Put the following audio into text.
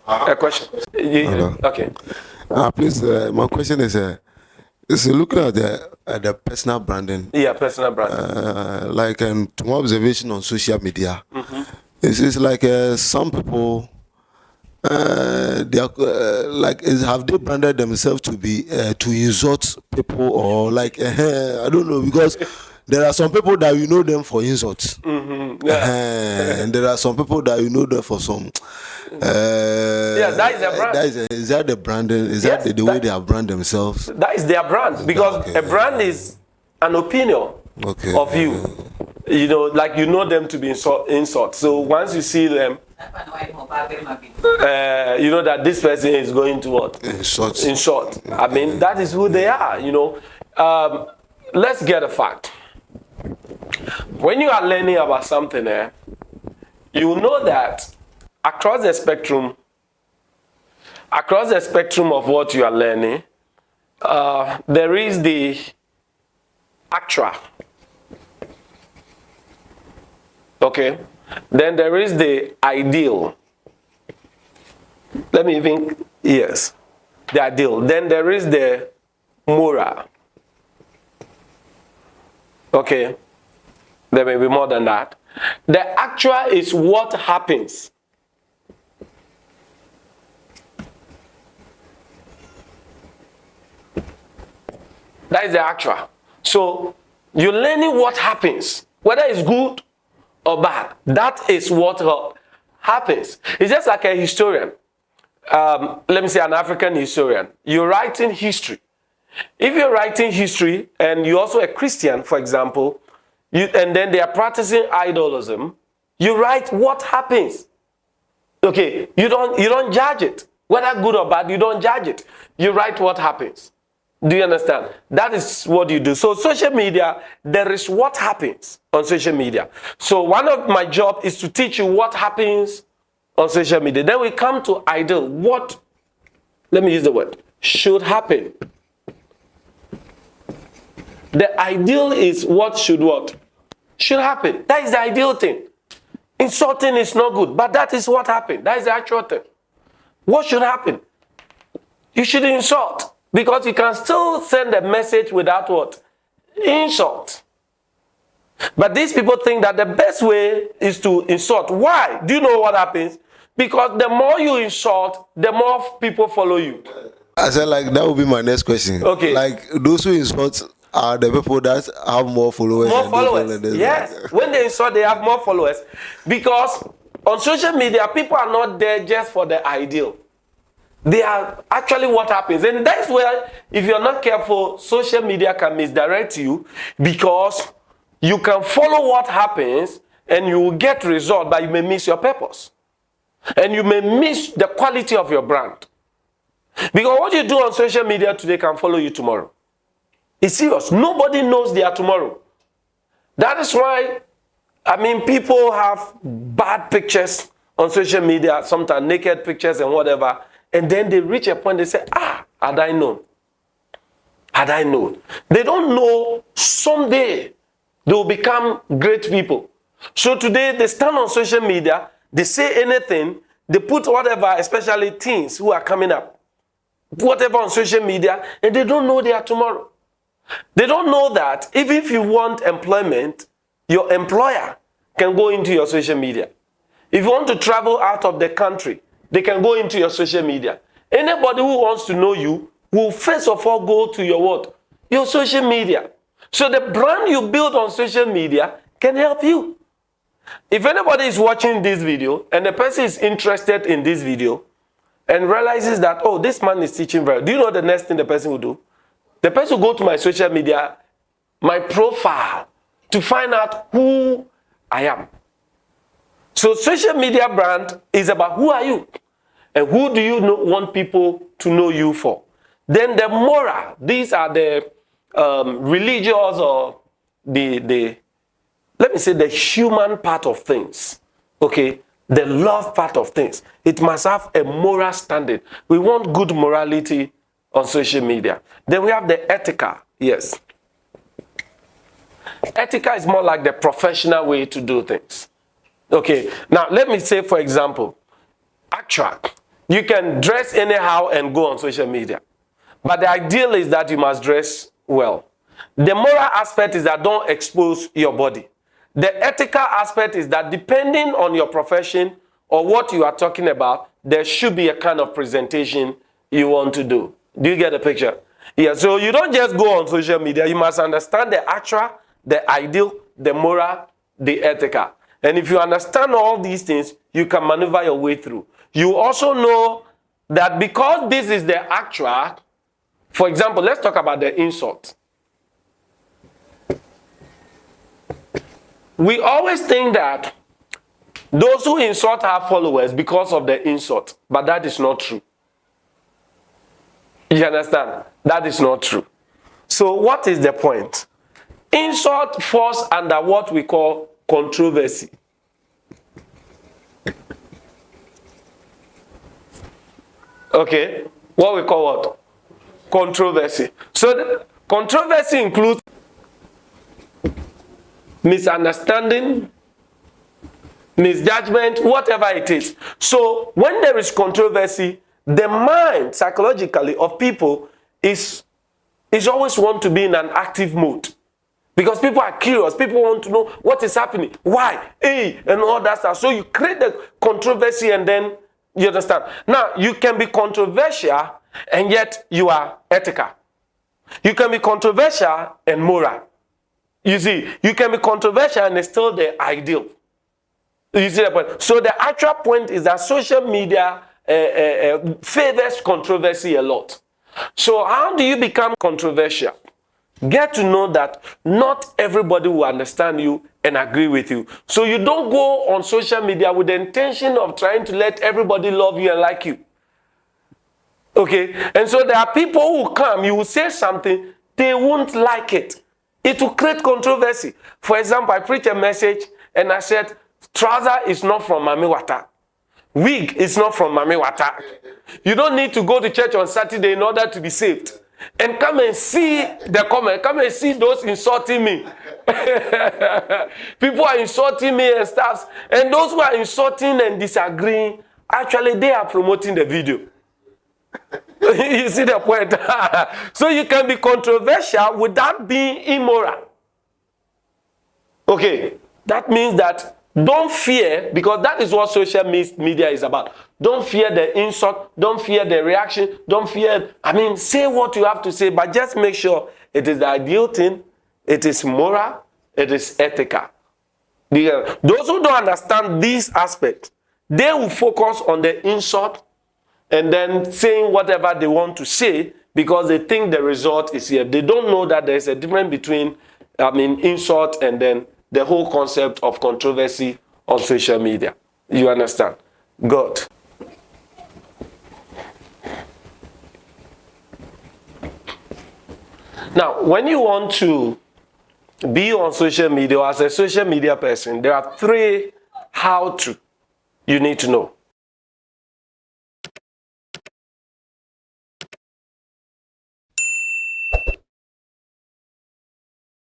A question. Okay. Please, my question is, looking at the personal branding. Yeah, personal branding. Like to my observation on social media, it's like some people, they are have they branded themselves to be to insult people, or like I don't know, because there are some people that you know them for insults. Yeah. And there are some people that you know them for some. Yeah, that is their brand. Is that the branding? Is Yes, that the way they have brand themselves? That is their brand, because Okay. a brand is an opinion of you. You know, like you know them to be insult. So once you see them, you know that this person is going to what? In short. In short. I mean, that is who they are, you know. Let's get a fact. When you are learning about something, you know that across the spectrum of what you are learning, there is the actual. Okay? Then there is the ideal. Let me think. Yes. The ideal. Then there is the moral. Okay? There may be more than that. The actual is what happens. That is the actual. So you're learning what happens, whether it's good or bad. That is what happens. It's just like a historian. Let me say an African historian. You're writing history. If you're writing history and you're also a Christian, for example, and then they are practicing idolism, you write what happens. Okay, you don't judge it. Whether good or bad, you don't judge it. You write what happens. Do you understand? That is what you do. So social media, there is what happens on social media. So one of my job is to teach you what happens on social media. Then we come to ideal. What, let me use the word, should happen. The ideal is what should happen. That is the ideal thing. Insulting is not good, but that is what happened. That is the actual thing. What should happen? You should insult. Because you can still send a message without what? Insult. But these people think that the best way is to insult. Why? Do you know what happens? Because the more you insult, the more people follow you. I said, like, that would be my next question. Okay. Like, those who insult are the people that have more followers. More followers. Yes. When they insult, they have more followers. Because on social media, people are not there just for the ideal. They are actually what happens. And that's where, if you're not careful, social media can misdirect you, because you can follow what happens and you will get result, but you may miss your purpose. And you may miss the quality of your brand. Because what you do on social media today can follow you tomorrow. It's serious. Nobody knows their tomorrow. That is why, I mean, people have bad pictures on social media, sometimes naked pictures and whatever. And then they reach a point, they say, had I known. Had I known. They don't know someday they will become great people. So today they stand on social media, they say anything, they put whatever, especially teens who are coming up, whatever on social media, and they don't know their tomorrow. They don't know that even if you want employment, your employer can go into your social media. If you want to travel out of the country, they can go into your social media. Anybody who wants to know you will first of all go to your what? Your social media. So the brand you build on social media can help you. If anybody is watching this video and the person is interested in this video and realizes that, oh, this man is teaching very well, do you know the next thing the person will do? The person will go to my social media, my profile, to find out who I am. So social media brand is about who are you and who do you want people to know you for. Then the moral, these are the religious or the let me say the human part of things. Okay, the love part of things. It must have a moral standard. We want good morality on social media. Then we have the ethical. Yes. Ethical is more like the professional way to do things. Okay, now let me say, for example, actual. You can dress anyhow and go on social media. But the ideal is that you must dress well. The moral aspect is that don't expose your body. The ethical aspect is that depending on your profession or what you are talking about, there should be a kind of presentation you want to do. Do you get the picture? Yeah, so you don't just go on social media. You must understand the actual, the ideal, the moral, the ethical. And if you understand all these things, you can maneuver your way through. You also know that because this is the actual, for example, let's talk about the insult. We always think that those who insult have followers because of the insult, but that is not true. You understand? That is not true. So what is the point? Insult falls under what we call controversy. Okay? What we call what? Controversy. So the controversy includes misunderstanding, misjudgment, whatever it is. So when there is controversy, the mind psychologically of people is always want to be in an active mode. Because people are curious, people want to know what is happening, why, and all that stuff. So you create the controversy and then you understand. Now, you can be controversial and yet you are ethical. You can be controversial and moral. You see, you can be controversial and it's still the ideal. You see the point? So the actual point is that social media favors controversy a lot. So how do you become controversial? Get to know that not everybody will understand you and agree with you. So you don't go on social media with the intention of trying to let everybody love you and like you. Okay? And so there are people who come, you will say something, they won't like it. It will create controversy. For example, I preached a message and I said, trouser is not from Mami Wata. Wig is not from Mami Wata. You don't need to go to church on Saturday in order to be saved. And come and see the comment. Come and see those insulting me. People are insulting me and stuff. And those who are insulting and disagreeing, actually they are promoting the video. You see the point? So you can be controversial without being immoral. Okay, that means that don't fear, because that is what social media is about. Don't fear the insult, don't fear the reaction, don't fear, say what you have to say, but just make sure it is the ideal thing, it is moral, it is ethical. Those who don't understand these aspects, they will focus on the insult and then saying whatever they want to say because they think the result is here. They don't know that there's a difference between insult and then the whole concept of controversy on social media. You understand? Good. Now, when you want to be on social media or as a social media person, there are 3 how to you need to know.